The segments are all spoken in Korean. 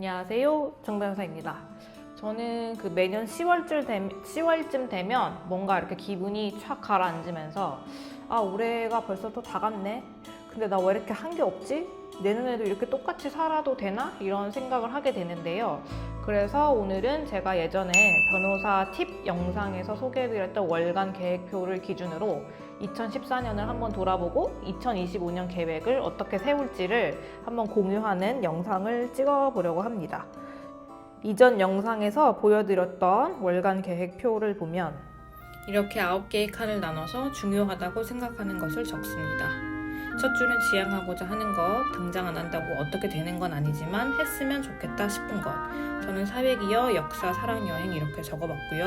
안녕하세요, 정변사입니다. 저는 매년 10월쯤 되면 뭔가 이렇게 기분이 촥 가라앉으면서 올해가 벌써 또 다 갔네. 근데 나 왜 이렇게 한 게 없지? 내년에도 이렇게 똑같이 살아도 되나? 이런 생각을 하게 되는데요. 그래서 오늘은 제가 예전에 변호사 팁 영상에서 소개해드렸던 월간 계획표를 기준으로 2014년을 한번 돌아보고 2025년 계획을 어떻게 세울지를 한번 공유하는 영상을 찍어보려고 합니다. 이전 영상에서 보여드렸던 월간 계획표를 보면 이렇게 9개의 칸을 나눠서 중요하다고 생각하는 것을 적습니다. 첫 줄은 지향하고자 하는 것, 당장 안 한다고 어떻게 되는 건 아니지만 했으면 좋겠다 싶은 것. 저는 사회기여, 역사, 사랑여행 이렇게 적어봤고요.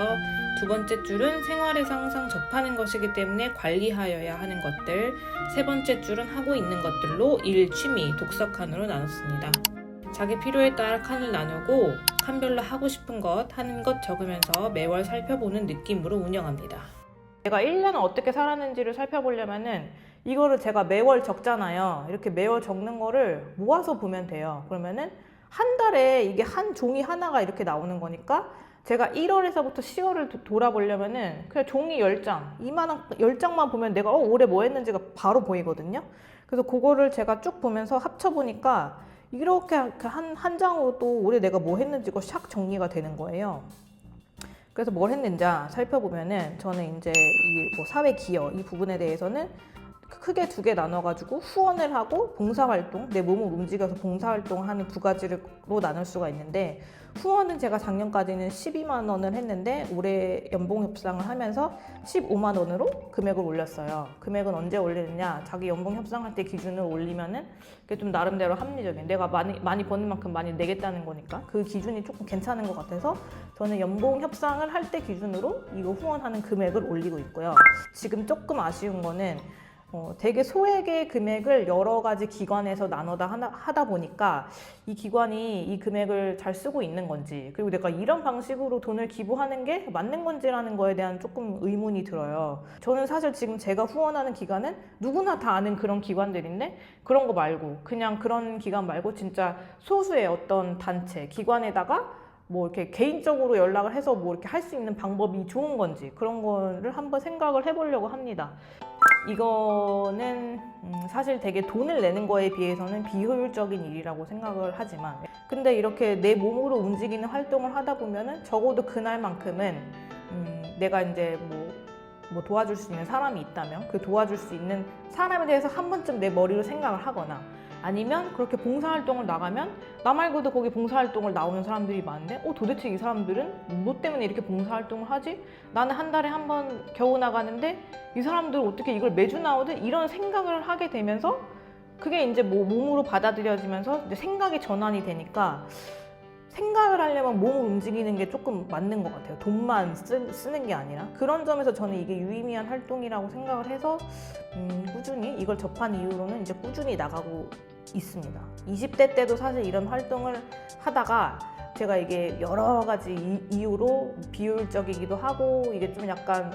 두 번째 줄은 생활에서 항상 접하는 것이기 때문에 관리하여야 하는 것들. 세 번째 줄은 하고 있는 것들로 일, 취미, 독서 칸으로 나눴습니다. 자기 필요에 따라 칸을 나누고 칸별로 하고 싶은 것, 하는 것 적으면서 매월 살펴보는 느낌으로 운영합니다. 제가 1년을 어떻게 살았는지를 살펴보려면은 이거를 제가 매월 적잖아요. 이렇게 매월 적는 거를 모아서 보면 돼요. 그러면은 한 달에 이게 한 종이 하나가 이렇게 나오는 거니까 제가 1월에서부터 10월을 돌아보려면은 그냥 종이 10장, 이만한 10장만 보면 내가 올해 뭐 했는지가 바로 보이거든요. 그래서 그거를 제가 쭉 보면서 합쳐보니까 이렇게 한 장으로 또 올해 내가 뭐 했는지가 샥 정리가 되는 거예요. 그래서 뭘 했는지 살펴보면은 저는 이제 이 사회 기여 이 부분에 대해서는 크게 두 개 나눠가지고 후원을 하고 봉사활동, 내 몸을 움직여서 봉사활동을 하는 두 가지로 나눌 수가 있는데, 후원은 제가 작년까지는 12만 원을 했는데 올해 연봉 협상을 하면서 15만 원으로 금액을 올렸어요. 금액은 언제 올리느냐, 자기 연봉 협상할 때 기준을 올리면은 그게 좀 나름대로 합리적인, 내가 많이 버는 만큼 많이 내겠다는 거니까 그 기준이 조금 괜찮은 것 같아서 저는 연봉 협상을 할 때 기준으로 이거 후원하는 금액을 올리고 있고요. 지금 조금 아쉬운 거는 되게 소액의 금액을 여러 가지 기관에서 하다 보니까 이 기관이 이 금액을 잘 쓰고 있는 건지, 그리고 내가 이런 방식으로 돈을 기부하는 게 맞는 건지라는 거에 대한 조금 의문이 들어요. 저는 사실 지금 제가 후원하는 기관은 누구나 다 아는 그런 기관들인데, 그런 거 말고 그냥 그런 기관 말고 진짜 소수의 어떤 단체, 기관에다가 뭐 이렇게 개인적으로 연락을 해서 뭐 이렇게 할 수 있는 방법이 좋은 건지, 그런 거를 한번 생각을 해보려고 합니다. 이거는 사실 되게 돈을 내는 거에 비해서는 비효율적인 일이라고 생각을 하지만, 근데 이렇게 내 몸으로 움직이는 활동을 하다 보면은 적어도 그날만큼은 내가 이제 뭐 도와줄 수 있는 사람이 있다면 그 도와줄 수 있는 사람에 대해서 한 번쯤 내 머리로 생각을 하거나, 아니면 그렇게 봉사활동을 나가면 나 말고도 거기 봉사활동을 나오는 사람들이 많은데 도대체 이 사람들은 뭐 때문에 이렇게 봉사활동을 하지? 나는 한 달에 한 번 겨우 나가는데 이 사람들은 어떻게 이걸 매주 나오지? 이런 생각을 하게 되면서 그게 이제 뭐 몸으로 받아들여지면서 이제 생각이 전환이 되니까, 생각을 하려면 몸을 움직이는 게 조금 맞는 것 같아요. 돈만 쓰는 게 아니라. 그런 점에서 저는 이게 유의미한 활동이라고 생각을 해서 꾸준히 이걸 접한 이후로는 이제 꾸준히 나가고 있습니다. 20대 때도 사실 이런 활동을 하다가 제가 이게 여러 가지 이유로 비효율적이기도 하고 이게 좀 약간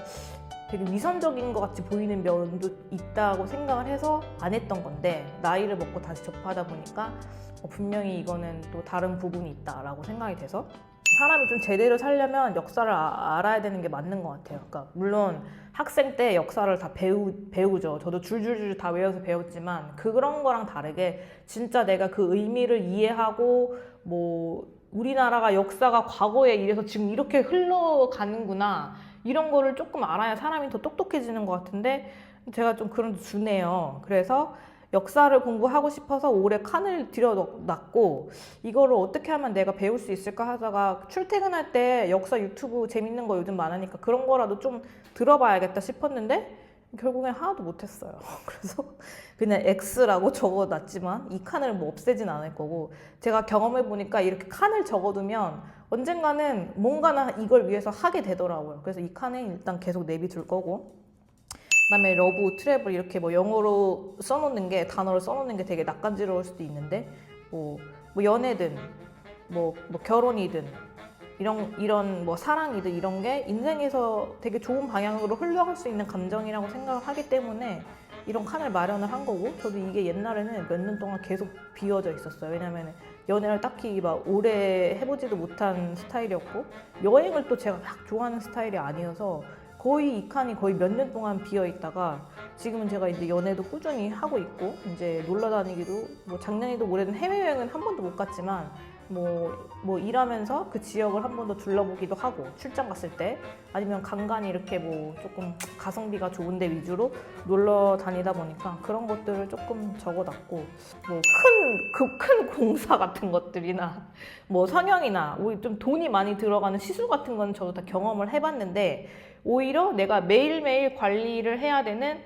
되게 위선적인 것 같이 보이는 면도 있다고 생각을 해서 안 했던 건데, 나이를 먹고 다시 접하다 보니까 분명히 이거는 또 다른 부분이 있다라고 생각이 돼서, 사람이 좀 제대로 살려면 역사를 알아야 되는 게 맞는 것 같아요. 그러니까 물론 학생 때 역사를 다 배우죠. 저도 줄줄줄 다 외워서 배웠지만 그런 거랑 다르게 진짜 내가 그 의미를 이해하고 뭐 우리나라가 역사가 과거에 이래서 지금 이렇게 흘러가는구나, 이런 거를 조금 알아야 사람이 더 똑똑해지는 것 같은데 제가 좀 그런 주네요. 그래서 역사를 공부하고 싶어서 올해 칸을 들여놨고, 이거를 어떻게 하면 내가 배울 수 있을까 하다가 출퇴근할 때 역사 유튜브 재밌는 거 요즘 많으니까 그런 거라도 좀 들어봐야겠다 싶었는데 결국엔 하나도 못했어요. 그래서 그냥 X라고 적어놨지만 이 칸을 뭐 없애진 않을 거고, 제가 경험해보니까 이렇게 칸을 적어두면 언젠가는 뭔가나 이걸 위해서 하게 되더라고요. 그래서 이 칸에 일단 계속 내비둘 거고, 그다음에 러브, 트래블 이렇게 뭐 영어로 써놓는 게, 단어를 써놓는 게 되게 낯간지러울 수도 있는데 뭐 연애든 뭐 결혼이든 이런 뭐 사랑이든 이런 게 인생에서 되게 좋은 방향으로 흘러갈 수 있는 감정이라고 생각을 하기 때문에 이런 칸을 마련을 한 거고, 저도 이게 옛날에는 몇 년 동안 계속 비워져 있었어요. 왜냐면 연애를 딱히 막 오래 해보지도 못한 스타일이었고 여행을 또 제가 막 좋아하는 스타일이 아니어서 거의 이 칸이 거의 몇 년 동안 비어 있다가 지금은 제가 이제 연애도 꾸준히 하고 있고 이제 놀러 다니기도 뭐 작년에도 올해는 해외여행은 한 번도 못 갔지만 뭐 일하면서 그 지역을 한 번 더 둘러보기도 하고 출장 갔을 때 아니면 간간히 이렇게 뭐 조금 가성비가 좋은 데 위주로 놀러 다니다 보니까 그런 것들을 조금 적어놨고 뭐 큰 공사 같은 것들이나 뭐 성형이나 오히려 좀 돈이 많이 들어가는 시술 같은 건 저도 다 경험을 해봤는데 오히려 내가 매일매일 관리를 해야 되는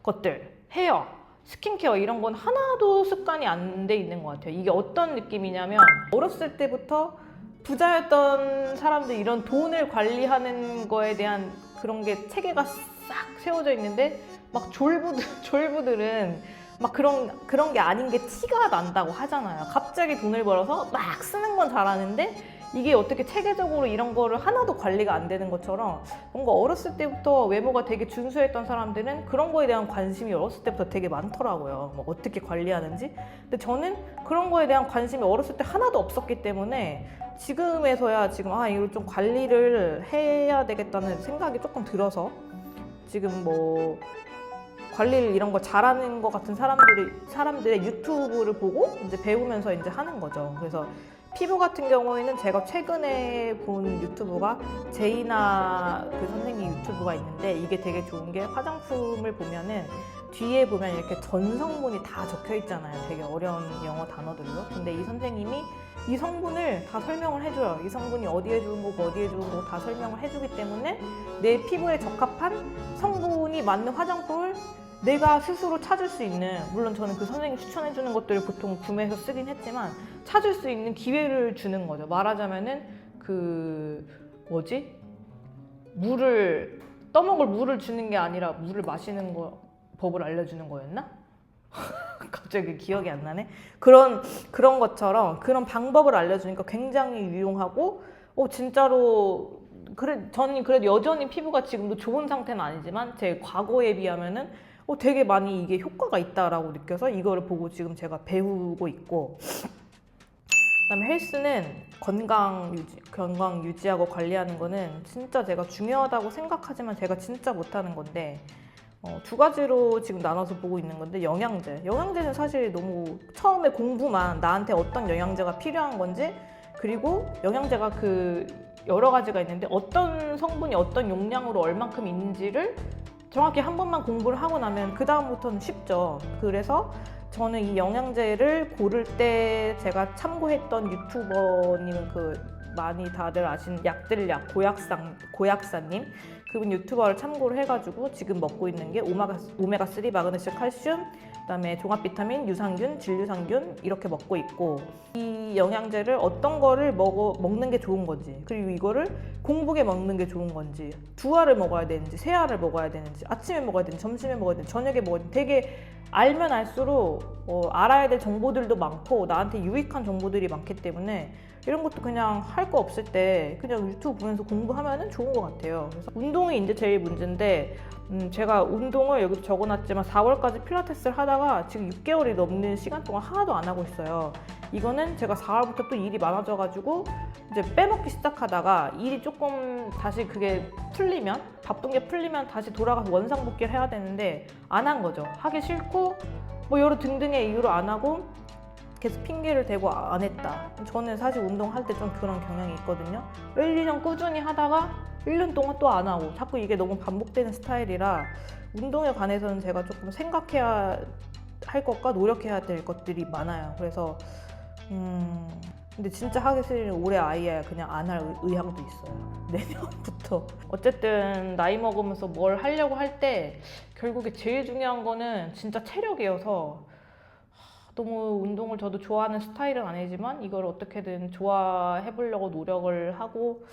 것들 헤어 스킨케어 이런 건 하나도 습관이 안 돼 있는 것 같아요. 이게 어떤 느낌이냐면 어렸을 때부터 부자였던 사람들 이런 돈을 관리하는 거에 대한 그런 게 체계가 싹 세워져 있는데 막 졸부들은 막 그런 게 아닌 게 티가 난다고 하잖아요. 갑자기 돈을 벌어서 막 쓰는 건 잘하는데 이게 어떻게 체계적으로 이런 거를 하나도 관리가 안 되는 것처럼 뭔가 어렸을 때부터 외모가 되게 준수했던 사람들은 그런 거에 대한 관심이 어렸을 때부터 되게 많더라고요. 뭐 어떻게 관리하는지. 근데 저는 그런 거에 대한 관심이 어렸을 때 하나도 없었기 때문에 지금에서야 지금 이걸 좀 관리를 해야 되겠다는 생각이 조금 들어서 지금 뭐 관리를 이런 거 잘하는 것 같은 사람들의 유튜브를 보고 이제 배우면서 이제 하는 거죠. 그래서 피부 같은 경우에는 제가 최근에 본 유튜브가 제이나 그 선생님 유튜브가 있는데 이게 되게 좋은 게 화장품을 보면은 뒤에 보면 이렇게 전 성분이 다 적혀 있잖아요. 되게 어려운 영어 단어들로. 근데 이 선생님이 이 성분을 다 설명을 해줘요. 이 성분이 어디에 좋은 거고 어디에 좋은 거고 다 설명을 해주기 때문에 내 피부에 적합한 성분이 맞는 화장품을 내가 스스로 찾을 수 있는, 물론 저는 그 선생님이 추천해주는 것들을 보통 구매해서 쓰긴 했지만 찾을 수 있는 기회를 주는 거죠. 말하자면은 떠먹을 물을 주는 게 아니라 물을 마시는 거 법을 알려주는 거였나? 갑자기 기억이 안 나네. 그런 것처럼 그런 방법을 알려주니까 굉장히 유용하고 진짜로 저는 그래도 여전히 피부가 지금도 좋은 상태는 아니지만 제 과거에 비하면은 되게 많이 이게 효과가 있다라고 느껴서 이거를 보고 지금 제가 배우고 있고, 그다음에 헬스는 건강 유지하고 관리하는 거는 진짜 제가 중요하다고 생각하지만 제가 진짜 못하는 건데 두 가지로 지금 나눠서 보고 있는 건데 영양제는 사실 너무 처음에 공부만 나한테 어떤 영양제가 필요한 건지, 그리고 영양제가 여러 가지가 있는데 어떤 성분이 어떤 용량으로 얼만큼 있는지를 정확히 한 번만 공부를 하고 나면 그 다음부터는 쉽죠. 그래서 저는 이 영양제를 고를 때 제가 참고했던 유튜버님은 많이 다들 아시는 약들약 고약사님, 그분 유튜버를 참고를 해가지고 지금 먹고 있는 게 오메가3 마그네슘 칼슘, 그다음에 종합 비타민, 유산균, 질유산균 이렇게 먹고 있고, 이 영양제를 어떤 거를 먹는 게 좋은 건지, 그리고 이거를 공복에 먹는 게 좋은 건지, 두 알을 먹어야 되는지, 세 알을 먹어야 되는지, 아침에 먹어야 되는지, 점심에 먹어야 되는지, 저녁에 먹어야 되는지, 되게 알면 알수록 알아야 될 정보들도 많고 나한테 유익한 정보들이 많기 때문에 이런 것도 그냥 할 거 없을 때 그냥 유튜브 보면서 공부하면 좋은 것 같아요. 그래서 운동이 이제 제일 문제인데 제가 운동을 여기도 적어놨지만 4월까지 필라테스를 하다가 지금 6개월이 넘는 시간 동안 하나도 안 하고 있어요. 이거는 제가 4월부터 또 일이 많아져가지고 이제 빼먹기 시작하다가 일이 조금 다시 그게 풀리면, 바쁜 게 풀리면 다시 돌아가서 원상복귀를 해야 되는데 안 한 거죠. 하기 싫고 뭐 여러 등등의 이유로 안 하고 계속 핑계를 대고 안 했다. 저는 사실 운동할 때 좀 그런 경향이 있거든요. 1, 2년 꾸준히 하다가 1년 동안 또 안 하고 자꾸 이게 너무 반복되는 스타일이라 운동에 관해서는 제가 조금 생각해야 할 것과 노력해야 될 것들이 많아요. 그래서 근데 진짜 하기 싫으면 올해 아예 그냥 안 할 의향도 있어요. 내년부터. 어쨌든 나이 먹으면서 뭘 하려고 할 때 결국에 제일 중요한 거는 진짜 체력이어서 너무 운동을 저도 좋아하는 스타일은 아니지만 이걸 어떻게든 좋아해 보려고 노력을 하고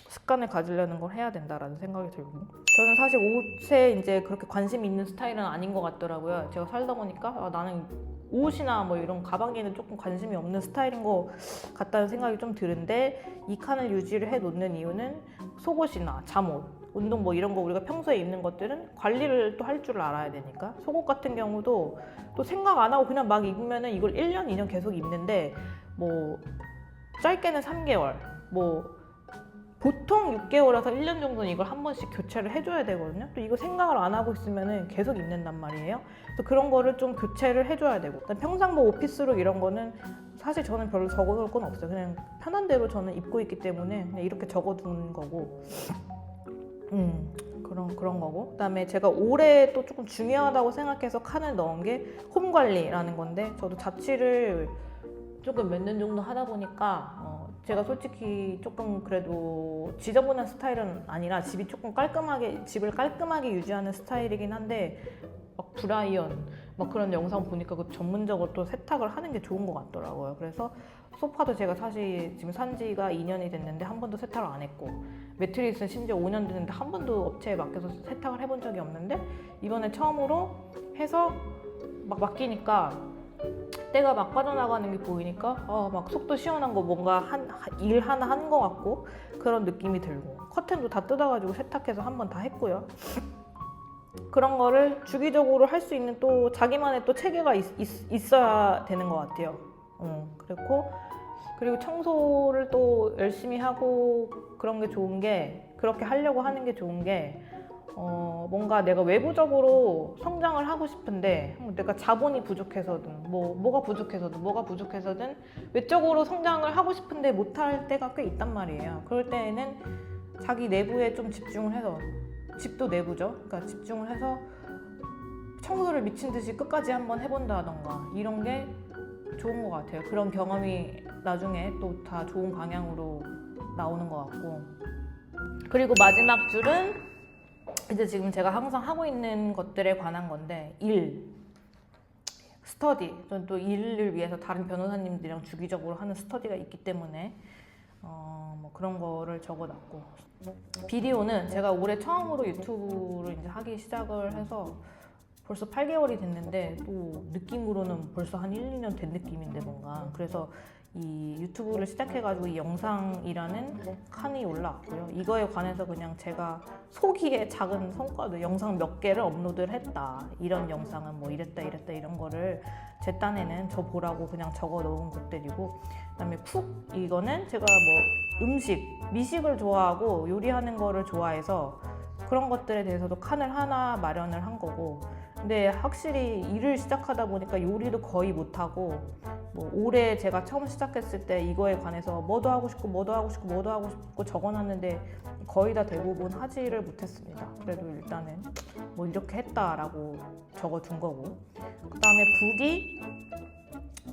습관을 가지려는 걸 해야 된다라는 생각이 들고, 저는 사실 옷에 이제 그렇게 관심이 있는 스타일은 아닌 것 같더라고요. 제가 살다 보니까 나는 옷이나 뭐 이런 가방에는 조금 관심이 없는 스타일인 것 같다는 생각이 좀 드는데 이 칸을 유지를 해 놓는 이유는 속옷이나 잠옷, 운동 뭐 이런 거 우리가 평소에 입는 것들은 관리를 또 할 줄 알아야 되니까. 속옷 같은 경우도 또 생각 안 하고 그냥 막 입으면은 이걸 1년, 2년 계속 입는데 뭐 짧게는 3개월, 뭐 보통 6개월에서 1년 정도는 이걸 한 번씩 교체를 해줘야 되거든요. 또 이거 생각을 안 하고 있으면은 계속 입는단 말이에요. 그래서 그런 거를 좀 교체를 해줘야 되고. 평상 뭐 오피스룩 이런 거는 사실 저는 별로 적어놓을 건 없어요. 그냥 편한 대로 저는 입고 있기 때문에 그냥 이렇게 적어두는 거고. 그런 거고. 그다음에 제가 올해 또 조금 중요하다고 생각해서 칸을 넣은 게 홈 관리라는 건데, 저도 자취를 조금 몇 년 정도 하다 보니까 제가 솔직히 조금 그래도 지저분한 스타일은 아니라 집이 조금 집을 깔끔하게 유지하는 스타일이긴 한데, 막 브라이언 막 그런 영상 보니까 그 전문적으로 또 세탁을 하는 게 좋은 것 같더라고요. 그래서 소파도 제가 사실 지금 산 지가 2년이 됐는데 한 번도 세탁을 안 했고, 매트리스는 심지어 5년 됐는데 한 번도 업체에 맡겨서 세탁을 해본 적이 없는데, 이번에 처음으로 해서 막 맡기니까 때가 막 빠져나가는 게 보이니까 막 속도 시원한 거, 뭔가 일 하나 한 거 같고 그런 느낌이 들고, 커튼도 다 뜯어가지고 세탁해서 한 번 다 했고요. 그런 거를 주기적으로 할 수 있는 또 자기만의 또 체계가 있어야 되는 것 같아요. 그리고 청소를 또 열심히 하고 그런 게 좋은 게, 그렇게 하려고 하는 게 좋은 게 뭔가 내가 외부적으로 성장을 하고 싶은데, 내가 자본이 부족해서든 뭐가 부족해서든 외적으로 성장을 하고 싶은데 못할 때가 꽤 있단 말이에요. 그럴 때에는 자기 내부에 좀 집중을 해서, 집도 내부죠. 그러니까 집중을 해서 청소를 미친 듯이 끝까지 한번 해본다던가 이런 게 좋은 것 같아요. 그런 경험이 나중에 또 다 좋은 방향으로 나오는 것 같고. 그리고 마지막 줄은 이제 지금 제가 항상 하고 있는 것들에 관한 건데, 스터디. 저는 또 일을 위해서 다른 변호사님들이랑 주기적으로 하는 스터디가 있기 때문에 뭐 그런 거를 적어놨고, 비디오는 제가 올해 처음으로 유튜브를 이제 하기 시작을 해서 벌써 8개월이 됐는데, 또 느낌으로는 벌써 한 1, 2년 된 느낌인데 뭔가. 그래서 이 유튜브를 시작해가지고 이 영상이라는 칸이 올라왔고요. 이거에 관해서 그냥 제가 소기의 작은 성과도, 영상 몇 개를 업로드를 했다, 이런 영상은 뭐 이랬다 이런 거를 제 딴에는 저 보라고 그냥 적어 놓은 것들이고, 그다음에 이거는 제가 뭐 미식을 좋아하고 요리하는 거를 좋아해서 그런 것들에 대해서도 칸을 하나 마련을 한 거고. 근데 확실히 일을 시작하다 보니까 요리도 거의 못하고, 뭐 올해 제가 처음 시작했을 때 이거에 관해서 뭐도 하고 싶고 적어놨는데 거의 다 대부분 하지를 못했습니다. 그래도 일단은 뭐 이렇게 했다라고 적어둔 거고. 그 다음에 북이,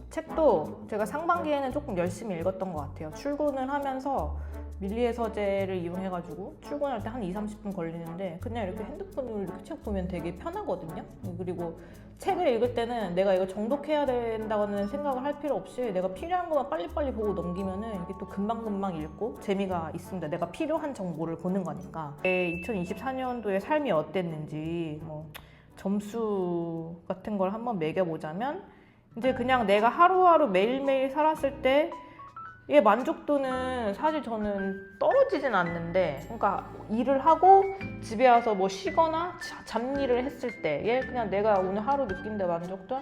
책도 제가 상반기에는 조금 열심히 읽었던 것 같아요. 출근을 하면서 밀리의 서재를 이용해가지고 출근할 때 한 2-30분 걸리는데 그냥 이렇게 핸드폰으로 이렇게 책 보면 되게 편하거든요. 그리고 책을 읽을 때는 내가 이거 정독해야 된다는 생각을 할 필요 없이 내가 필요한 것만 빨리빨리 보고 넘기면은 이게 또 금방금방 읽고 재미가 있습니다. 내가 필요한 정보를 보는 거니까. 2024년도에 삶이 어땠는지 뭐 점수 같은 걸 한번 매겨보자면, 이제 그냥 내가 하루하루 매일매일 살았을 때 의 만족도는 사실 저는 떨어지진 않는데, 그러니까 일을 하고 집에 와서 뭐 쉬거나 잡일을 했을 때에 그냥 내가 오늘 하루 느낀 데 만족도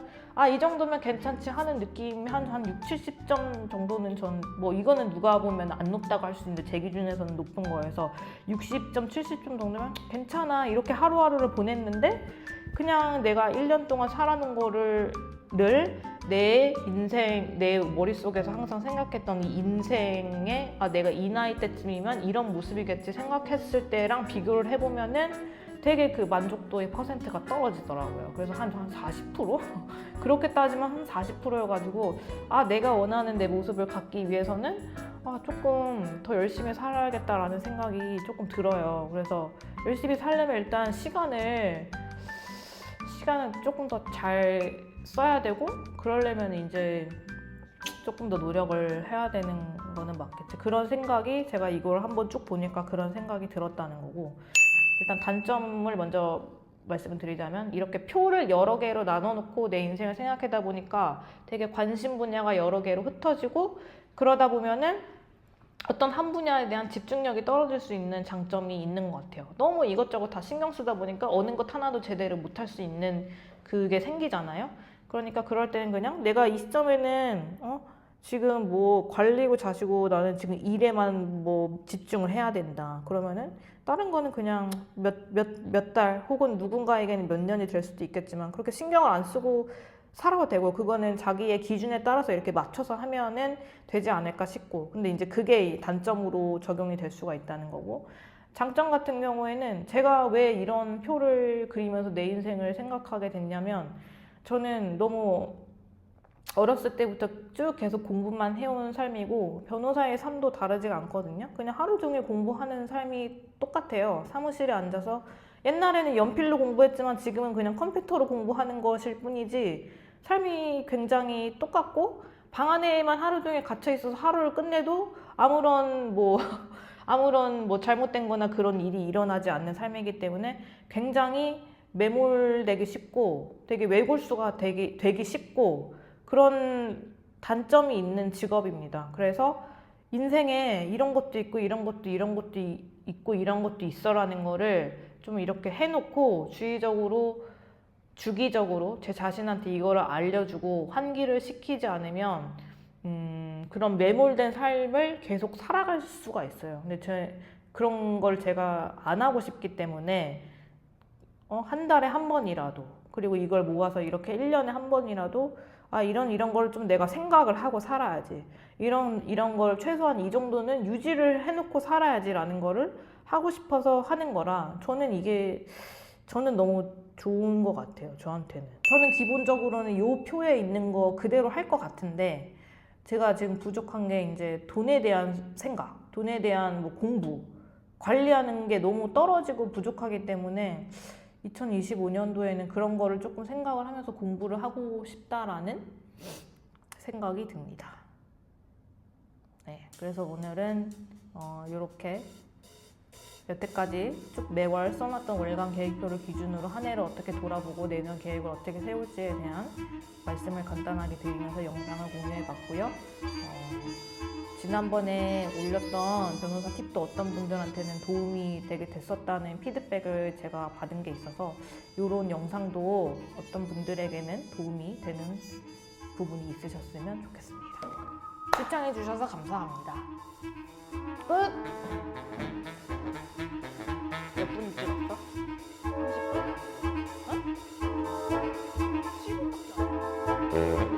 이 정도면 괜찮지 하는 느낌이 한 6, 70점 정도는, 전 뭐 이거는 누가 보면 안 높다고 할 수 있는데 제 기준에서는 높은 거여서 60점, 70점 정도면 괜찮아, 이렇게 하루하루를 보냈는데, 그냥 내가 1년 동안 살아놓은 거를 내 인생, 내 머릿속에서 항상 생각했던 이 인생에 내가 이 나이 때쯤이면 이런 모습이겠지 생각했을 때랑 비교를 해보면은 되게 그 만족도의 퍼센트가 떨어지더라고요. 그래서 한 40%? 그렇게 따지면 한 40%여가지고 내가 원하는 내 모습을 갖기 위해서는 조금 더 열심히 살아야겠다라는 생각이 조금 들어요. 그래서 열심히 살려면 일단 시간을 조금 더 잘 써야 되고, 그러려면 이제 조금 더 노력을 해야 되는 거는 맞겠지. 그런 생각이, 제가 이걸 한번 쭉 보니까 그런 생각이 들었다는 거고. 일단 단점을 먼저 말씀을 드리자면, 이렇게 표를 여러 개로 나눠놓고 내 인생을 생각하다 보니까 되게 관심 분야가 여러 개로 흩어지고, 그러다 보면은 어떤 한 분야에 대한 집중력이 떨어질 수 있는 장점이 있는 것 같아요. 너무 이것저것 다 신경 쓰다 보니까 어느 것 하나도 제대로 못할 수 있는 그게 생기잖아요. 그러니까 그럴 때는 그냥 내가 이 시점에는 지금 뭐 관리고 자시고 나는 지금 일에만 뭐 집중을 해야 된다. 그러면은 다른 거는 그냥 몇 달 혹은 누군가에게는 몇 년이 될 수도 있겠지만 그렇게 신경을 안 쓰고 살아도 되고 그거는 자기의 기준에 따라서 이렇게 맞춰서 하면은 되지 않을까 싶고 근데 이제 그게 단점으로 적용이 될 수가 있다는 거고 장점 같은 경우에는 제가 왜 이런 표를 그리면서 내 인생을 생각하게 됐냐면 저는 너무 어렸을 때부터 쭉 계속 공부만 해온 삶이고 변호사의 삶도 다르지가 않거든요. 그냥 하루 종일 공부하는 삶이 똑같아요. 사무실에 앉아서 옛날에는 연필로 공부했지만 지금은 그냥 컴퓨터로 공부하는 것일 뿐이지 삶이 굉장히 똑같고 방 안에만 하루 종일 갇혀 있어서 하루를 끝내도 아무런 뭐 잘못된 거나 그런 일이 일어나지 않는 삶이기 때문에 굉장히 매몰되기 쉽고 되게 외골수가 되기 쉽고 그런 단점이 있는 직업입니다. 그래서 인생에 이런 것도 있고 이런 것도 있고 이런 것도 있어라는 거를 좀 이렇게 해놓고 주기적으로 제 자신한테 이거를 알려주고 환기를 시키지 않으면 그런 매몰된 삶을 계속 살아갈 수가 있어요. 근데 그런 걸 제가 안 하고 싶기 때문에 한 달에 한 번이라도 그리고 이걸 모아서 이렇게 1년에 한 번이라도 이런 걸 좀 내가 생각을 하고 살아야지. 이런 걸 최소한 이 정도는 유지를 해놓고 살아야지라는 거를 하고 싶어서 하는 거라 저는 너무 좋은 것 같아요. 저한테는. 저는 기본적으로는 이 표에 있는 거 그대로 할 것 같은데 제가 지금 부족한 게 이제 돈에 대한 생각, 돈에 대한 뭐 공부, 관리하는 게 너무 떨어지고 부족하기 때문에 2025년도에는 그런 거를 조금 생각을 하면서 공부를 하고 싶다라는 생각이 듭니다. 네, 그래서 오늘은 이렇게 여태까지 쭉 매월 써놨던 월간 계획표를 기준으로 한 해를 어떻게 돌아보고 내년 계획을 어떻게 세울지에 대한 말씀을 간단하게 드리면서 영상을 공유해봤고요. 지난번에 올렸던 변호사 팁도 어떤 분들한테는 도움이 되게 됐었다는 피드백을 제가 받은 게 있어서 이런 영상도 어떤 분들에게는 도움이 되는 부분이 있으셨으면 좋겠습니다. 시청해주셔서 감사합니다. 끝! 몇 분 찍었어? 30분? 어? 10분밖에 안 돼.